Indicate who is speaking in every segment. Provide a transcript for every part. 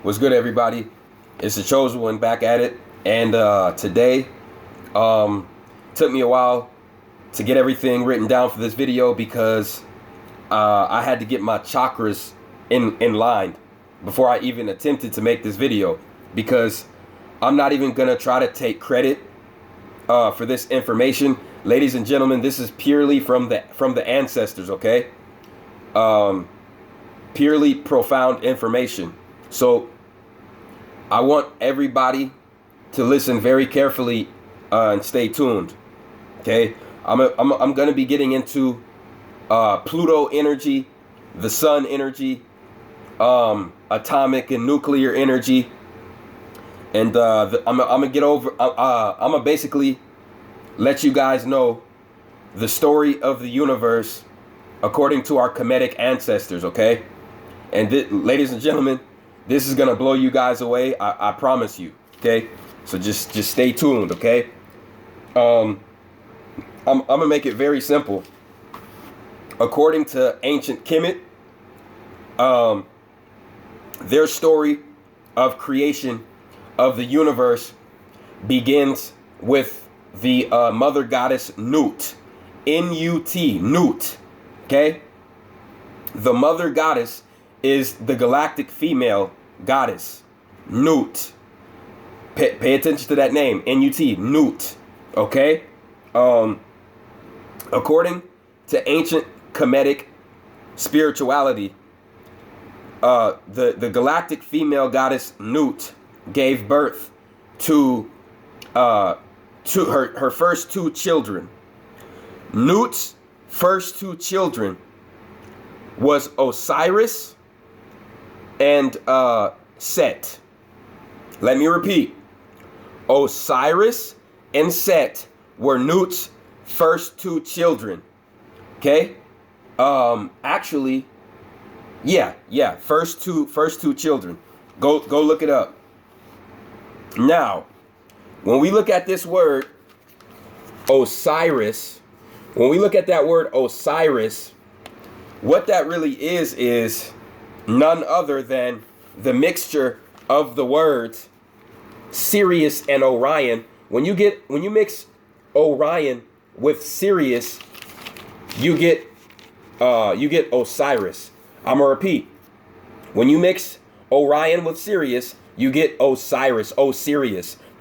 Speaker 1: What's good, everybody? It's the Chosen One back at it. And today, took me a while to get everything written down for this video because I had to get my chakras in line before I even attempted to make this video, because I'm not even gonna try to take credit for this information. Ladies and gentlemen, this is purely from the ancestors, okay? Purely profound information. So I want everybody to listen very carefully and stay tuned. Okay, I'm gonna be getting into Pluto energy, the sun energy, atomic and nuclear energy, and I'm gonna get over. I'm gonna basically let you guys know the story of the universe according to our Kemetic ancestors. Okay, and ladies and gentlemen, this is gonna blow you guys away. I promise you. Okay, so just stay tuned. Okay, I'm gonna make it very simple. According to ancient Kemet, their story of creation of the universe begins with the mother goddess Nut, N-U-T, Nut. Okay, the mother goddess is the galactic female goddess, Nut. Pay attention to that name, N-U-T, Nut. Okay, according to ancient Kemetic spirituality, the galactic female goddess Nut gave birth to her first two children. Nut's first two children was Osiris and Set. Let me repeat. Osiris and Set were Nut's first two children. Okay? Actually, yeah, first two children. Go look it up. Now, when we look at this word Osiris, when we look at that word Osiris, what that really is none other than the mixture of the words Sirius and Orion. When you mix Orion with Sirius, you get Osiris. I'm gonna repeat. When you mix Orion with Sirius, you get Osiris.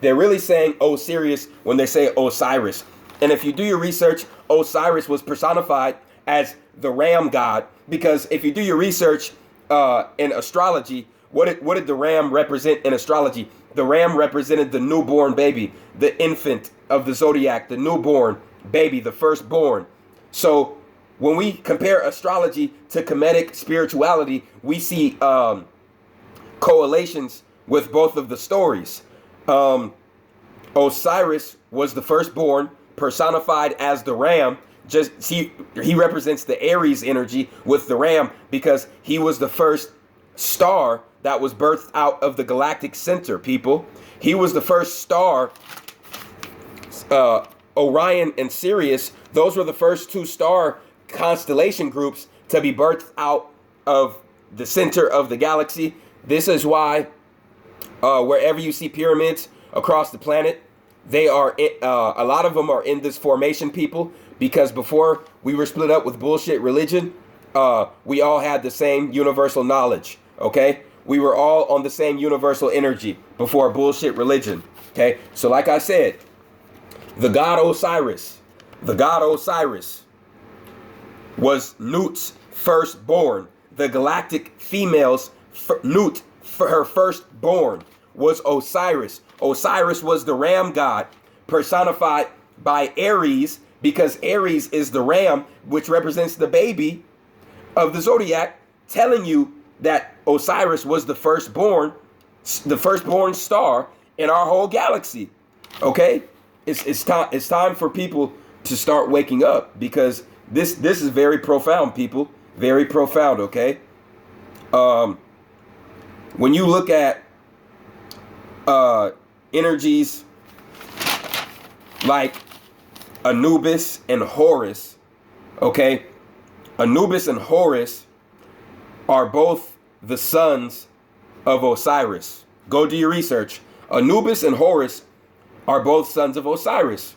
Speaker 1: They're really saying Osiris when they say Osiris. And if you do your research, Osiris was personified as the ram god, because if you do your research in astrology, what did the ram represent in astrology? The ram represented the newborn baby, the infant of the zodiac, the newborn baby, the firstborn. So when we compare astrology to Kemetic spirituality, we see correlations with both of the stories. Osiris was the firstborn, personified as the ram. He represents the Aries energy with the ram because he was the first star that was birthed out of the galactic center, people. He was the first star. Orion and Sirius, those were the first two star constellation groups to be birthed out of the center of the galaxy. This is why wherever you see pyramids across the planet, they are a lot of them are in this formation, people, because before we were split up with bullshit religion, we all had the same universal knowledge. Okay, we were all on the same universal energy before bullshit religion. Okay, so like I said, the god Osiris was Nut's firstborn. The galactic female's Nut, her firstborn, was Osiris. Osiris was the ram god, personified by Aries, because Aries is the ram, which represents the baby of the zodiac, telling you that Osiris was the firstborn star in our whole galaxy. Okay, it's time for people to start waking up, because this is very profound, people, very profound. Okay, when you look at energies like Anubis and Horus, okay, Anubis and Horus are both the sons of Osiris. Go do your research. Anubis and Horus are both sons of Osiris.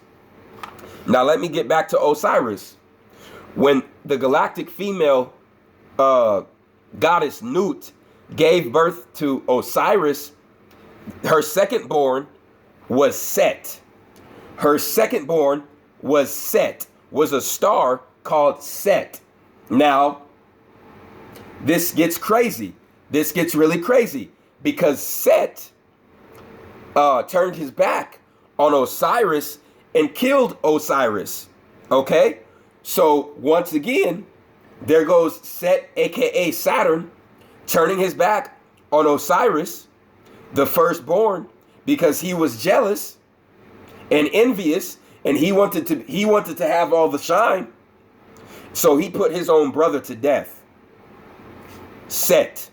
Speaker 1: Now let me get back to Osiris. When the galactic female goddess Nut gave birth to Osiris, her second born was Set. Her second born was Set, was a star called Set. Now, this gets crazy. This gets really crazy because Set turned his back on Osiris and killed Osiris. Okay? So once again, there goes Set, aka Saturn, turning his back on Osiris, the firstborn, because he was jealous and envious, and he wanted to have all the shine. So he put his own brother to death. Set,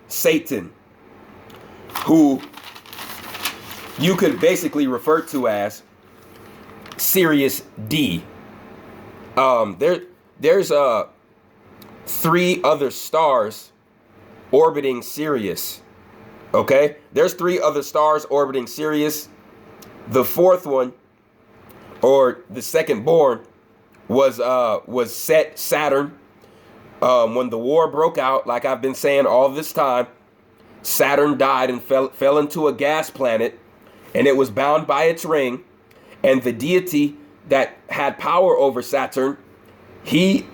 Speaker 1: Satan, who you could basically refer to as Sirius D. There's 3 other stars orbiting Sirius. Okay, there's 3 other stars orbiting Sirius. The fourth one, or the second born, was Saturn. When the war broke out, like I've been saying all this time, Saturn died and fell into a gas planet, and it was bound by its ring. And the deity that had power over Saturn, he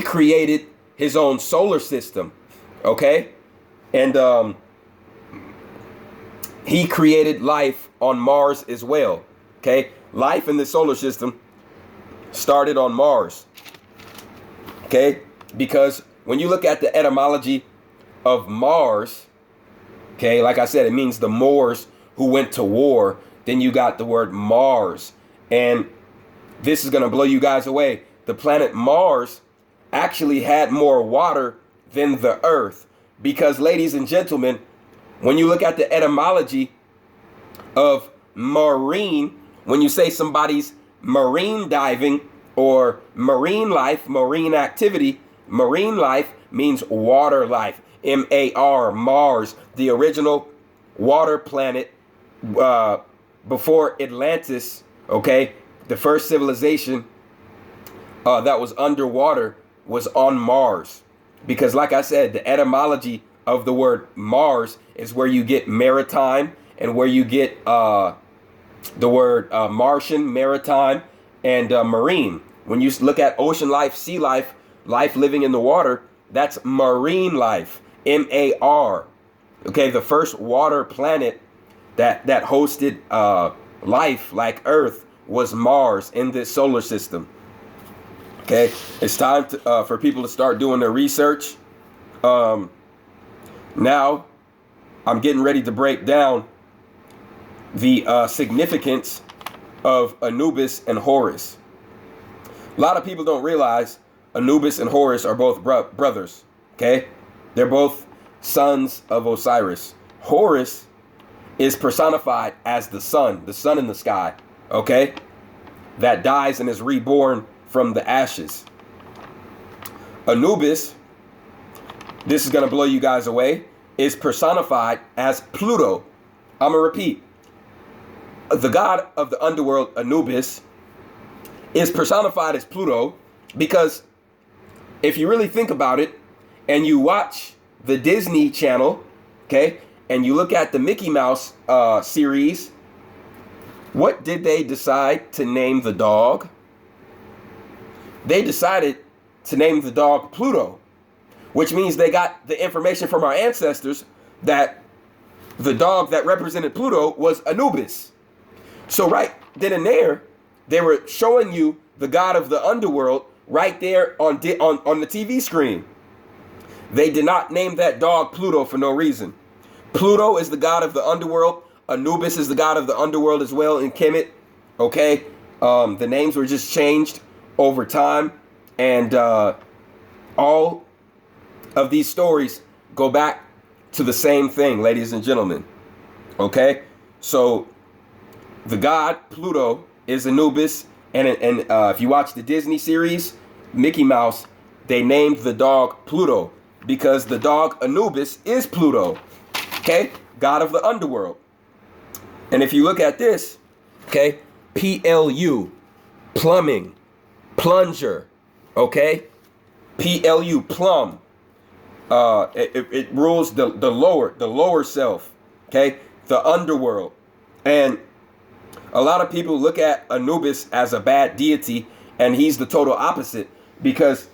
Speaker 1: created his own solar system, okay? And he created life on Mars as well, okay? Life in the solar system started on Mars, okay? Because when you look at the etymology of Mars, okay, like I said, it means the Moors who went to war. Then you got the word Mars. And this is going to blow you guys away. The planet Mars actually had more water than the Earth. Because, ladies and gentlemen, when you look at the etymology of marine, when you say somebody's marine diving or marine life, marine activity, marine life means water life. M-A-R, Mars, the original water planet before Atlantis, okay? The first civilization that was underwater was on Mars. Because like I said, the etymology of the word Mars is where you get maritime and where you get the word Martian, maritime, and marine. When you look at ocean life, sea life, life living in the water, that's marine life, M-A-R. Okay, the first water planet that hosted life like Earth was Mars in this solar system. Okay, it's time for people to start doing their research. Now, I'm getting ready to break down the significance of Anubis and Horus. A lot of people don't realize Anubis and Horus are both brothers. Okay, they're both sons of Osiris. Horus is personified as the sun in the sky, okay, that dies and is reborn from the ashes. Anubis, this is going to blow you guys away, is personified as Pluto. I'm going to repeat. The god of the underworld, Anubis, is personified as Pluto because if you really think about it and you watch the Disney Channel, okay, and you look at the Mickey Mouse series, what did they decide to name the dog? They decided to name the dog Pluto, which means they got the information from our ancestors that the dog that represented Pluto was Anubis. So right then and there, they were showing you the god of the underworld right there on the TV screen. They did not name that dog Pluto for no reason. Pluto is the god of the underworld. Anubis is the god of the underworld as well in Kemet. Okay, the names were just changed over time, and all of these stories go back to the same thing, ladies and gentlemen. Okay, so the god Pluto is Anubis, and if you watch the Disney series, Mickey Mouse, they named the dog Pluto. because the dog Anubis is Pluto, okay, god of the underworld. And if you look at this, okay, PLU, plumbing, plunger, okay, PLU, plum. It rules the lower self, okay, the underworld. And a lot of people look at Anubis as a bad deity, and he's the total opposite, because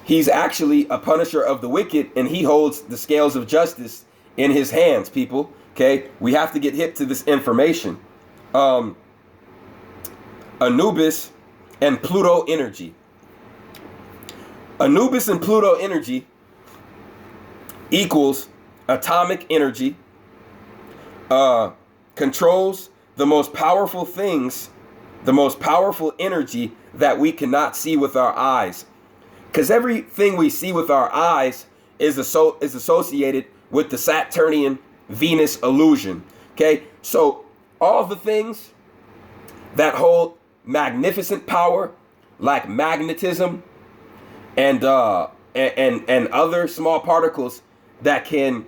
Speaker 1: he's actually a punisher of the wicked, and he holds the scales of justice in his hands, people. Okay, we have to get hip to this information. Anubis and Pluto energy. Anubis and Pluto energy equals atomic energy, controls the most powerful things, the most powerful energy that we cannot see with our eyes. Because everything we see with our eyes is associated with the Saturnian Venus illusion. Okay, so all the things that hold magnificent power, like magnetism and other small particles that can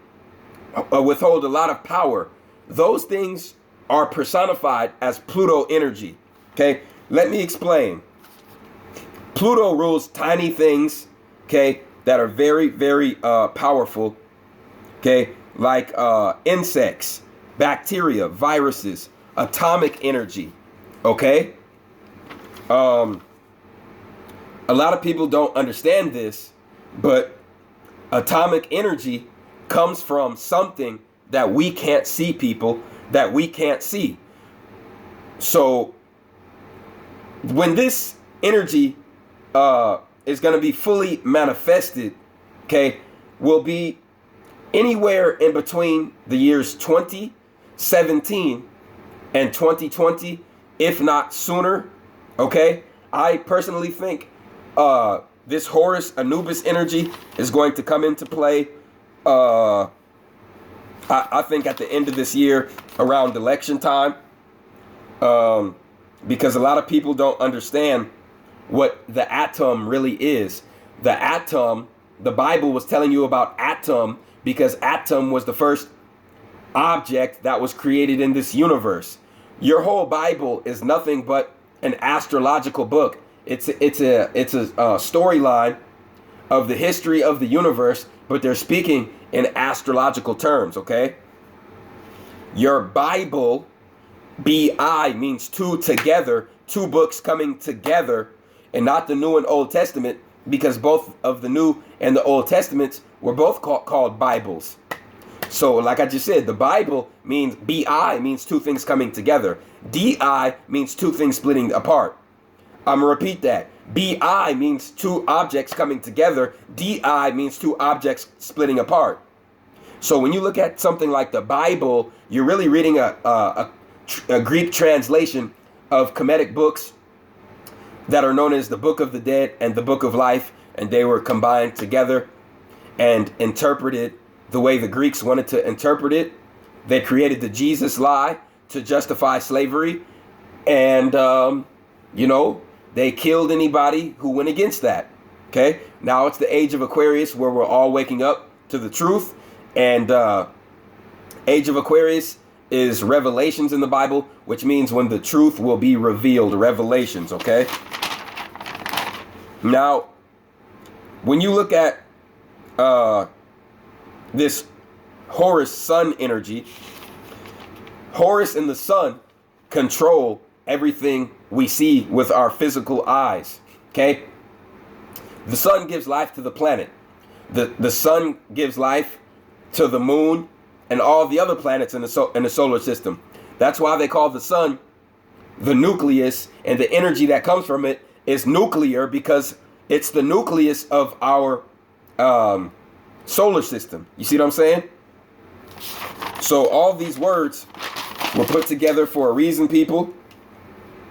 Speaker 1: withhold a lot of power, those things are personified as Pluto energy. Okay, let me explain. Pluto rules tiny things, okay, that are very, very powerful, okay, like insects, bacteria, viruses, atomic energy, okay? A lot of people don't understand this, but atomic energy comes from something that we can't see, people, that we can't see. So when this energy is going to be fully manifested, okay, will be anywhere in between the years 2017 and 2020, if not sooner, okay? I personally think this Horus-Anubis energy is going to come into play, I think at the end of this year, around election time, because a lot of people don't understand what the atom really is. The atom, the Bible was telling you about atom because atom was the first object that was created in this universe. Your whole Bible is nothing but an astrological book. It's a storyline of the history of the universe, but they're speaking in astrological terms, okay? Your Bible, B-I, means two together, two books coming together, and not the New and Old Testament, because both of the New and the Old Testaments were both called Bibles. So like I just said, the Bible means, B-I means two things coming together. D-I means two things splitting apart. I'm going to repeat that. B-I means two objects coming together. D-I means two objects splitting apart. So when you look at something like the Bible, you're really reading a Greek translation of Kemetic books that are known as the Book of the Dead and the Book of Life, and they were combined together and interpreted the way the Greeks wanted to interpret it. They created the Jesus lie to justify slavery, and they killed anybody who went against that. Okay, now it's the age of Aquarius, where we're all waking up to the truth, and age of Aquarius is revelations in the Bible, which means when the truth will be revealed, revelations, okay? Now, when you look at this Horus sun energy, Horus and the sun control everything we see with our physical eyes, okay? The sun gives life to the planet. The sun gives life to the moon and all the other planets in the solar system. That's why they call the sun the nucleus, and the energy that comes from it is nuclear, because it's the nucleus of our solar system. You see what I'm saying? So all these words were put together for a reason, people.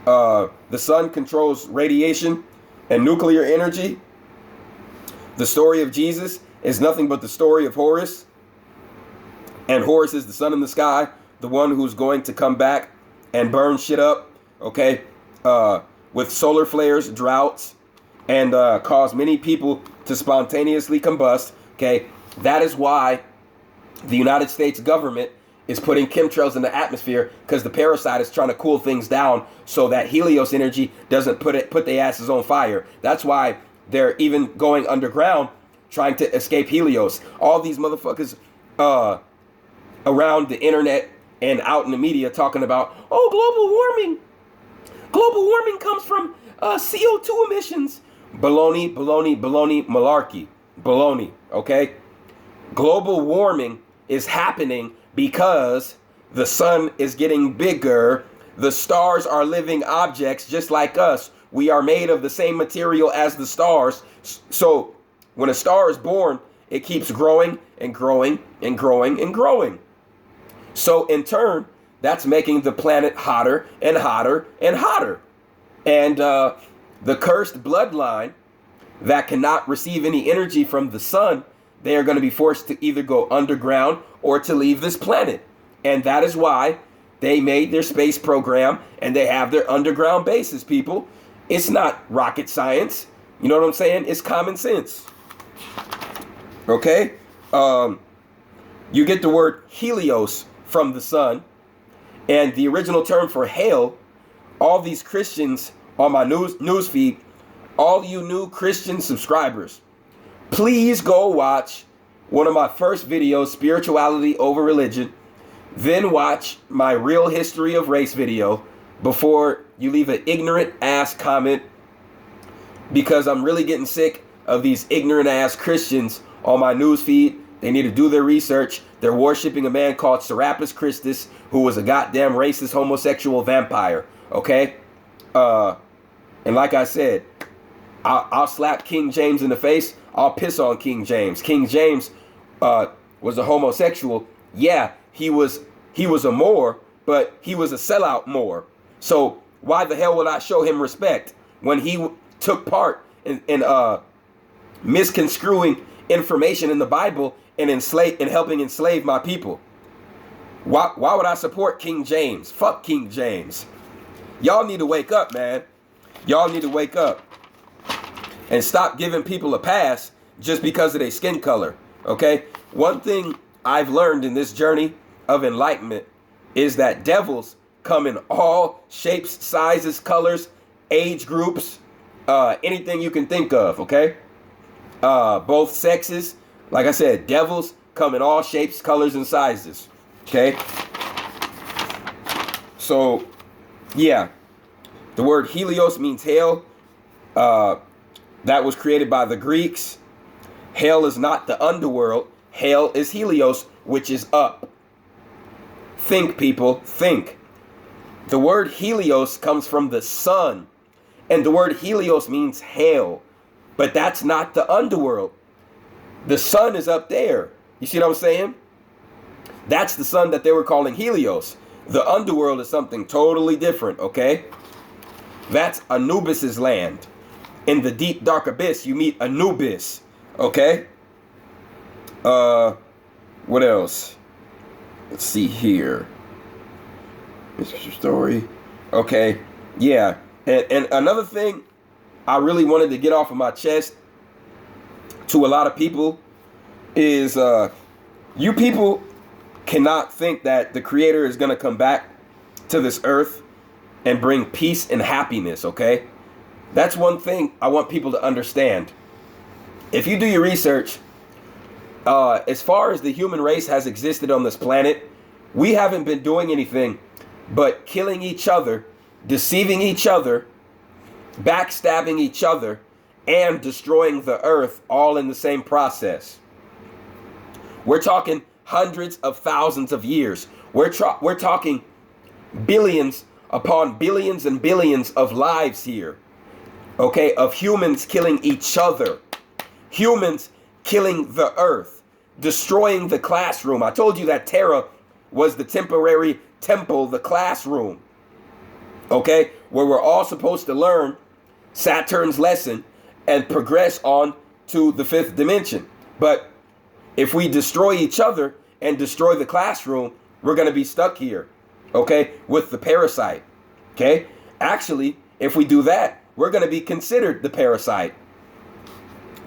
Speaker 1: The sun controls radiation and nuclear energy. The story of Jesus is nothing but the story of Horus. And Horus is the sun in the sky, the one who's going to come back and burn shit up, okay, with solar flares, droughts, and cause many people to spontaneously combust Okay, that is why the United States government is putting chemtrails in the atmosphere, because the parasite is trying to cool things down so that Helios energy doesn't put their asses on fire. That's why they're even going underground trying to escape Helios. All these motherfuckers around the internet and out in the media talking about, oh, global warming. Global warming comes from CO2 emissions. Baloney, baloney, baloney, malarkey. Baloney, okay? Global warming is happening because the sun is getting bigger. The stars are living objects just like us. We are made of the same material as the stars. So when a star is born, it keeps growing and growing and growing and growing. So in turn, that's making the planet hotter and hotter and hotter. And the cursed bloodline that cannot receive any energy from the sun, they are going to be forced to either go underground or to leave this planet. And that is why they made their space program and they have their underground bases, people. It's not rocket science. You know what I'm saying? It's common sense. Okay? You get the word Helios from the sun. And the original term for hell, all these Christians on my news feed, all you new Christian subscribers, please go watch one of my first videos, Spirituality Over Religion. Then watch my Real History of Race video before you leave an ignorant ass comment, because I'm really getting sick of these ignorant ass Christians on my news feed. They need to do their research. They're worshiping a man called Serapis Christus, who was a goddamn racist homosexual vampire. Okay? And like I said, I'll slap King James in the face. I'll piss on King James. King James was a homosexual. Yeah, he was a Moor, but he was a sellout Moor. So why the hell would I show him respect when he took part in misconstruing information in the Bible and helping enslave my people? Why would I support King James? Fuck King James. Y'all need to wake up, man. Y'all need to wake up and stop giving people a pass just because of their skin color. Okay? One thing I've learned in this journey of enlightenment is that devils come in all shapes, sizes, colors, age groups, anything you can think of. Okay? Both sexes. Like I said, devils come in all shapes, colors, and sizes. Okay? So, yeah. The word Helios means hell. That was created by the Greeks. Hell is not the underworld. Hell is Helios, which is up. Think, people, think. The word Helios comes from the sun. And the word Helios means hell. But that's not the underworld. The sun is up there. You see what I'm saying? That's the sun that they were calling Helios. The underworld is something totally different, okay? That's Anubis's land. In the deep, dark abyss, you meet Anubis, okay? What else? Let's see here. This is your story. Okay, yeah. And another thing I really wanted to get off of my chest to a lot of people is you people cannot think that the Creator is going to come back to this earth and bring peace and happiness, okay? That's one thing I want people to understand. If you do your research, as far as the human race has existed on this planet, we haven't been doing anything but killing each other, deceiving each other, backstabbing each other, and destroying the earth all in the same process. We're talking hundreds of thousands of years. We're talking billions upon billions and billions of lives here. Okay, of humans killing each other. Humans killing the earth. Destroying the classroom. I told you that Terra was the temporary temple, the classroom. Okay, where we're all supposed to learn Saturn's lesson and progress on to the fifth dimension. But if we destroy each other and destroy the classroom, we're going to be stuck here, okay, with the parasite, okay? Actually, if we do that, we're going to be considered the parasite,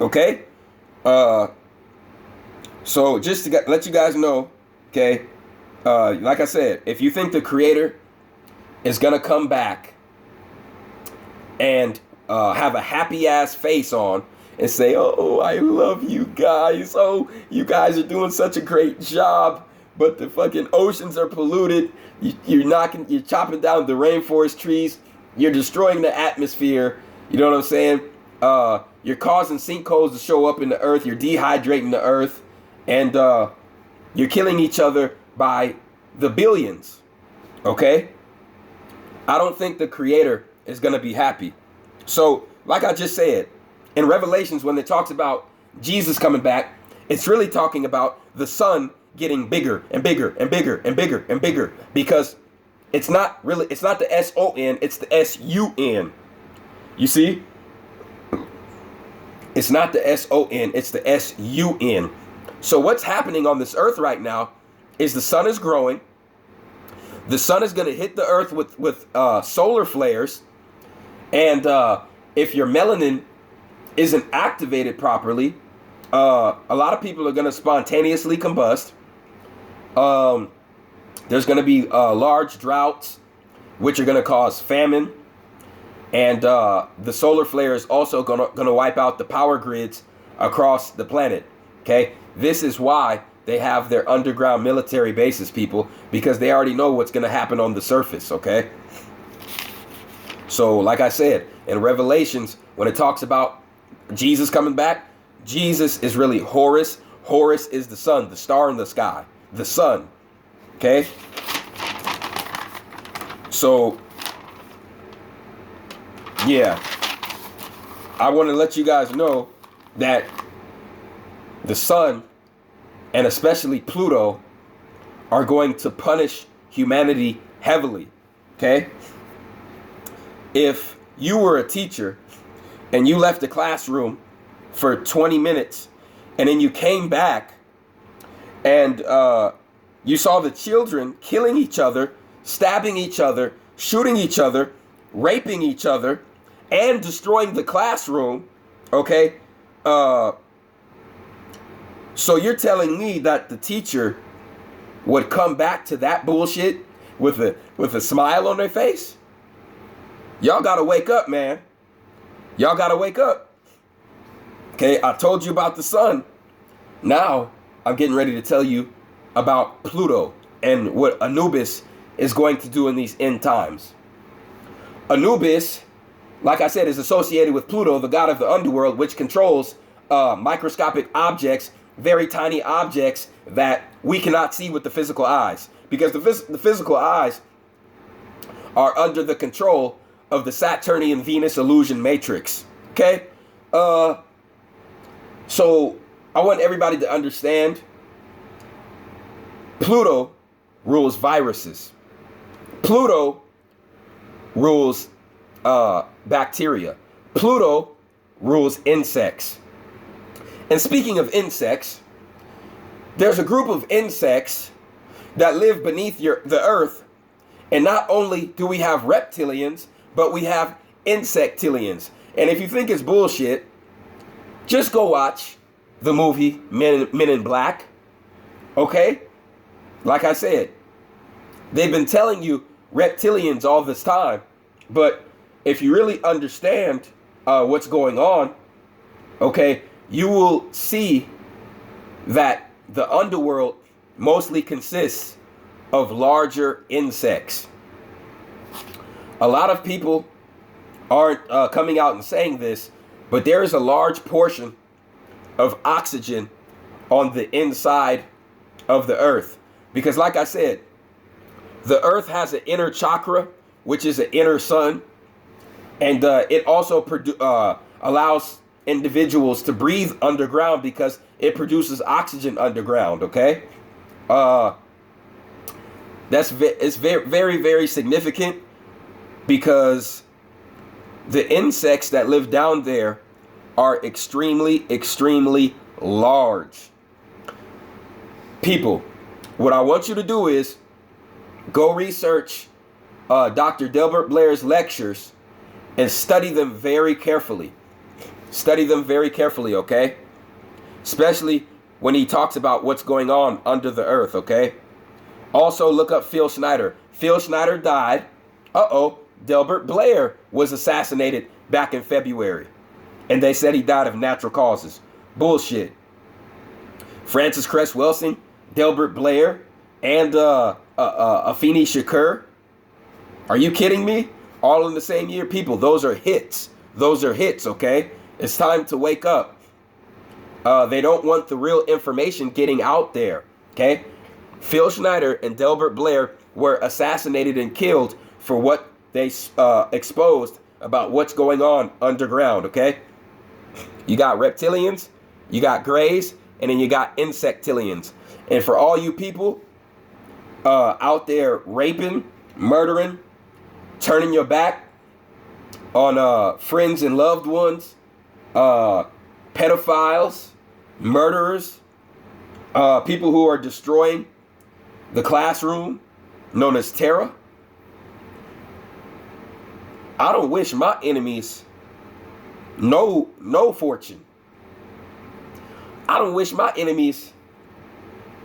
Speaker 1: okay? So just to let you guys know, okay, like I said, if you think the creator is going to come back and have a happy ass face on and say, oh, I love you guys. Oh, you guys are doing such a great job. But the fucking oceans are polluted. You're chopping down the rainforest trees. You're destroying the atmosphere. You know what I'm saying? You're causing sinkholes to show up in the earth. You're dehydrating the earth. And you're killing each other by the billions. Okay? I don't think the creator is going to be happy. So, like I just said, in Revelations, when it talks about Jesus coming back, it's really talking about the sun getting bigger and bigger and bigger and bigger and bigger, because it's not the S-O-N, it's the S-U-N. You see? It's not the S-O-N, it's the S-U-N. So what's happening on this earth right now is the sun is growing. The sun is going to hit the earth with solar flares. And if your melanin isn't activated properly, a lot of people are going to spontaneously combust. There's going to be large droughts, which are going to cause famine. And the solar flare is also going to wipe out the power grids across the planet. Okay, this is why they have their underground military bases, people, because they already know what's going to happen on the surface. Okay, so like I said, in Revelations, when it talks about Jesus coming back, Jesus is really Horus. Horus is the sun, the star in the sky, the sun. Okay, so yeah, I want to let you guys know that the sun, and especially Pluto, are going to punish humanity heavily. Okay? If you were a teacher and you left the classroom for 20 minutes and then you came back and you saw the children killing each other, stabbing each other, shooting each other, raping each other, and destroying the classroom, okay? So you're telling me that the teacher would come back to that bullshit with a smile on their face? Y'all gotta wake up, man. Y'all gotta wake up. Okay, I told you about the sun. Now I'm getting ready to tell you about Pluto and what Anubis is going to do in these end times. Anubis, like I said, is associated with Pluto, the god of the underworld, which controls microscopic objects, very tiny objects that we cannot see with the physical eyes, because the physical eyes are under the control of the Saturnian Venus illusion matrix. Okay? So I want everybody to understand, Pluto rules viruses. Pluto rules bacteria. Pluto rules insects. And speaking of insects, there's a group of insects that live beneath the earth. And not only do we have reptilians, but we have insectilians. And if you think it's bullshit, just go watch the movie Men in Black. Okay? Like I said, they've been telling you reptilians all this time. But if you really understand what's going on, okay, you will see that the underworld mostly consists of larger insects. A lot of people aren't coming out and saying this, but there is a large portion of oxygen on the inside of the earth. Because like I said, the earth has an inner chakra, which is an inner sun. And it also allows individuals to breathe underground because it produces oxygen underground. Okay, it's very, very, very significant, because the insects that live down there are extremely, extremely large. People, what I want you to do is go research Dr. Delbert Blair's lectures and study them very carefully. Study them very carefully, okay? Especially when he talks about what's going on under the earth, okay? Also, look up Phil Schneider. Phil Schneider died. Delbert Blair was assassinated back in February. And they said he died of natural causes. Bullshit. Francis Cress Welsing, Delbert Blair, and Afeni Shakur. Are you kidding me? All in the same year? People, those are hits. Those are hits, okay? It's time to wake up. They don't want the real information getting out there, okay? Phil Schneider and Delbert Blair were assassinated and killed for what they exposed about what's going on underground, okay? You got reptilians, you got grays, and then you got insectilians. And for all you people out there raping, murdering, turning your back on friends and loved ones, pedophiles, murderers, people who are destroying the classroom, known as terror. I don't wish my enemies no fortune. I don't wish my enemies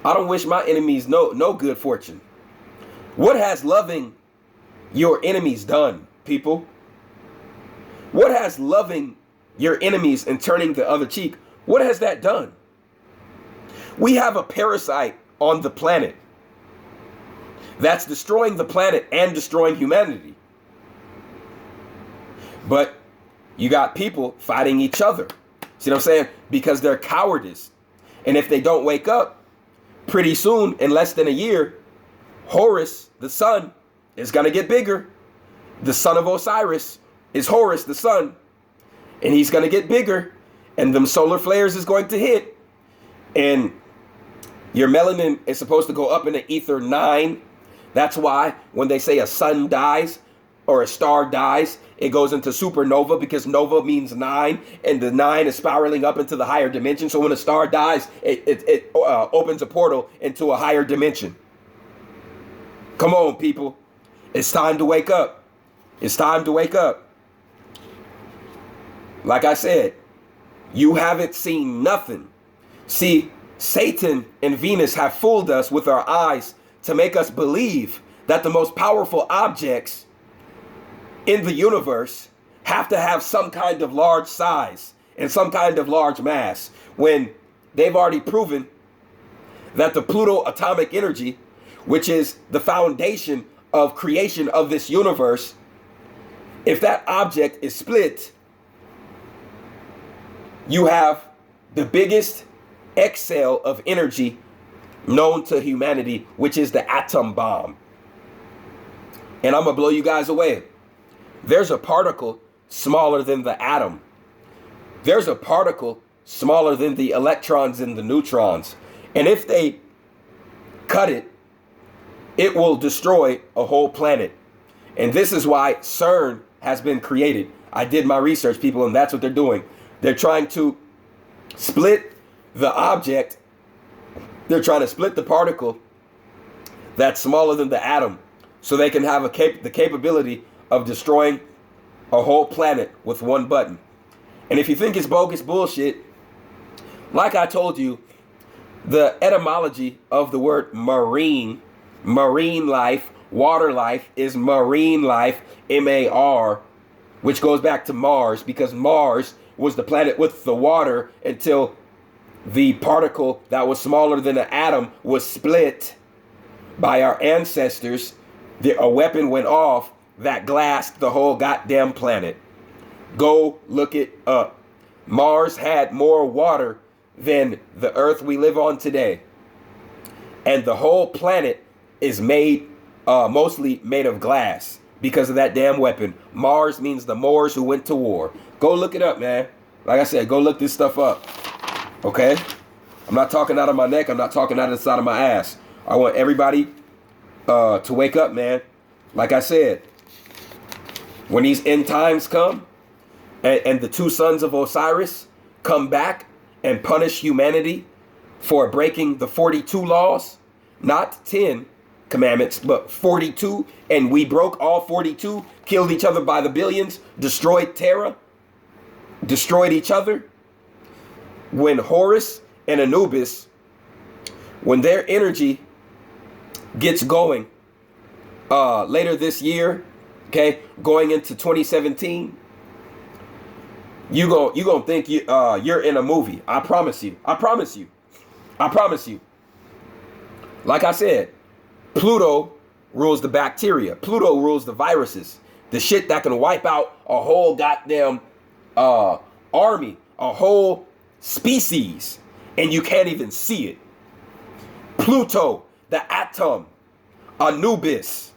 Speaker 1: no good fortune. What has loving your enemies done, people? What has loving your enemies and turning the other cheek, what has that done? We have a parasite on the planet that's destroying the planet and destroying humanity. But you got people fighting each other. See what I'm saying? Because they're cowardice. And if they don't wake up, pretty soon, in less than a year, Horus, the sun, is going to get bigger. The son of Osiris is Horus, the sun. And he's going to get bigger. And them solar flares is going to hit. And your melanin is supposed to go up in the ether 9. That's why when they say a sun dies or a star dies, it goes into supernova, because nova means 9, and the 9 is spiraling up into the higher dimension. So when a star dies, it opens a portal into a higher dimension. Come on, people. It's time to wake up. It's time to wake up. Like I said, you haven't seen nothing. See, Satan and Venus have fooled us with our eyes to make us believe that the most powerful objects in the universe have to have some kind of large size and some kind of large mass, when they've already proven that the Pluto atomic energy, which is the foundation of creation of this universe, if that object is split, you have the biggest exhale of energy known to humanity, which is the atom bomb. And I'm gonna blow you guys away. There's a particle smaller than the atom. There's a particle smaller than the electrons and the neutrons. And if they cut it, it will destroy a whole planet. And this is why CERN has been created. I did my research, people, and that's what they're doing. They're trying to split the object. They're trying to split the particle that's smaller than the atom, so they can have the capability of destroying a whole planet with one button. And if you think it's bogus bullshit, like I told you, the etymology of the word marine life, water life, is marine life, M-A-R, which goes back to Mars, because Mars was the planet with the water until the particle that was smaller than an atom was split by our ancestors. A weapon went off that glassed the whole goddamn planet. Go look it up. Mars had more water than the earth we live on today. And the whole planet is mostly made of glass because of that damn weapon. Mars means the Moors who went to war. Go look it up, man. Like I said, go look this stuff up. Okay? I'm not talking out of my neck. I'm not talking out of the side of my ass. I want everybody to wake up, man. Like I said, when these end times come and the two sons of Osiris come back and punish humanity for breaking the 42 laws, not 10 commandments, but 42, and we broke all 42, killed each other by the billions, destroyed Terra, destroyed each other. When Horus and Anubis, when their energy gets going later this year, okay, going into 2017, you gonna think you're in a movie. I promise you. I promise you. I promise you. Like I said, Pluto rules the bacteria. Pluto rules the viruses. The shit that can wipe out a whole goddamn army, a whole species, and you can't even see it. Pluto, the atom, Anubis,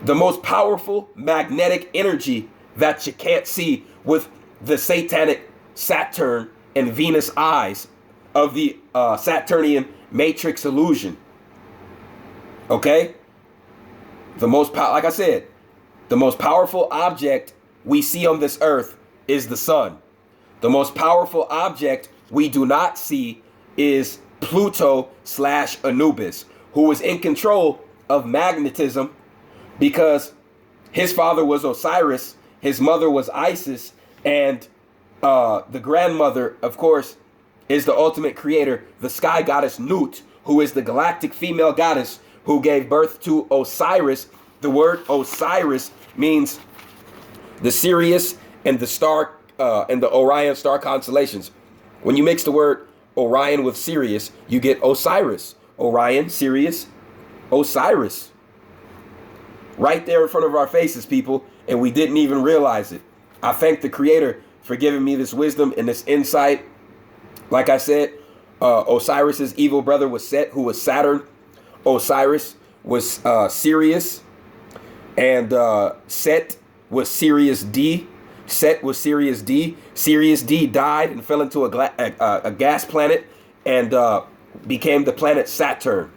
Speaker 1: the most powerful magnetic energy that you can't see with the satanic Saturn and Venus eyes of the Saturnian matrix illusion. Okay? Like I said, the most powerful object we see on this earth is the sun. The most powerful object we do not see is Pluto / Anubis, who was in control of magnetism because his father was Osiris, his mother was Isis, and the grandmother, of course, is the ultimate creator, the sky goddess Nut, who is the galactic female goddess who gave birth to Osiris. The word Osiris means the Sirius and the star and the Orion star constellations. When you mix the word Orion with Sirius, you get Osiris. Orion, Sirius, Osiris. Right there in front of our faces, people, and we didn't even realize it. I thank the Creator for giving me this wisdom and this insight. Like I said, Osiris's evil brother was Set, who was Saturn. Osiris was Sirius, and Set was Sirius D. Set was Sirius D. Sirius D died and fell into a gas planet and became the planet Saturn.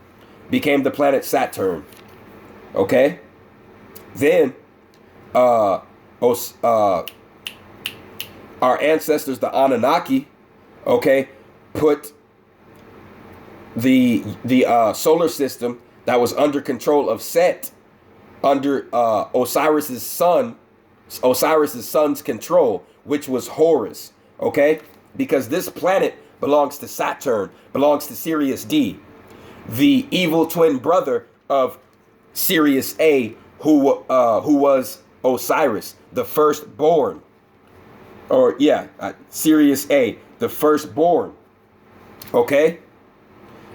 Speaker 1: Okay? Then our ancestors, the Anunnaki, okay, put the solar system that was under control of Set under Osiris's son's control, which was Horus, okay? Because this planet belongs to Saturn, belongs to Sirius D, the evil twin brother of Sirius A, who was Osiris, the firstborn. Or yeah, Sirius A, the firstborn. Okay?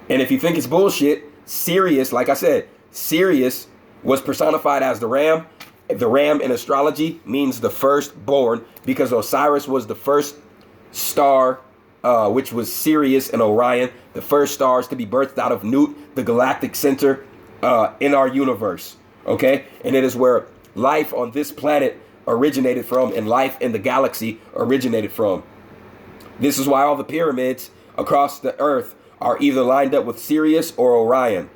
Speaker 1: And if you think it's bullshit, Sirius, like I said, Sirius was personified as the ram. The ram in astrology means the firstborn because Osiris was the first star, which was Sirius and Orion, the first stars to be birthed out of Nut, the galactic center in our universe. Okay? And it is where life on this planet originated from and life in the galaxy originated from. This is why all the pyramids across the earth are either lined up with Sirius or Orion,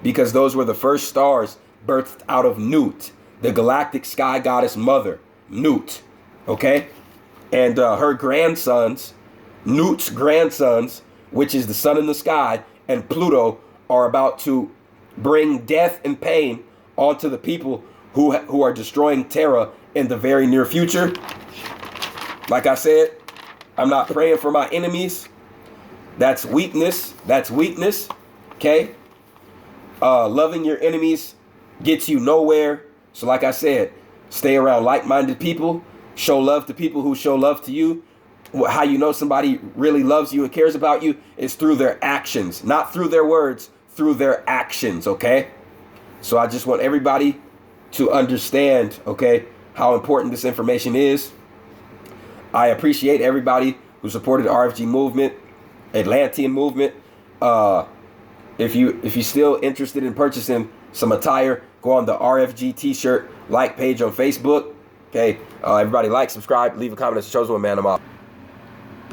Speaker 1: because those were the first stars birthed out of Nut, the galactic sky goddess mother, Nut. Okay? And her grandsons, Nut's grandsons, which is the sun in the sky, and Pluto, are about to bring death and pain onto the people who are destroying Terra in the very near future. Like I said, I'm not praying for my enemies. That's weakness. That's weakness. Okay? Loving your enemies gets you nowhere. So like I said, stay around like-minded people. Show love to people who show love to you. How you know somebody really loves you and cares about you is through their actions. Not through their words, through their actions, okay? So I just want everybody to understand, okay, how important this information is. I appreciate everybody who supported the RFG movement, Atlantean movement. If you're still interested in purchasing some attire, go on the RFG t-shirt like page on Facebook. Okay, everybody like, subscribe, leave a comment. It's the Chosen One, man. I'm out.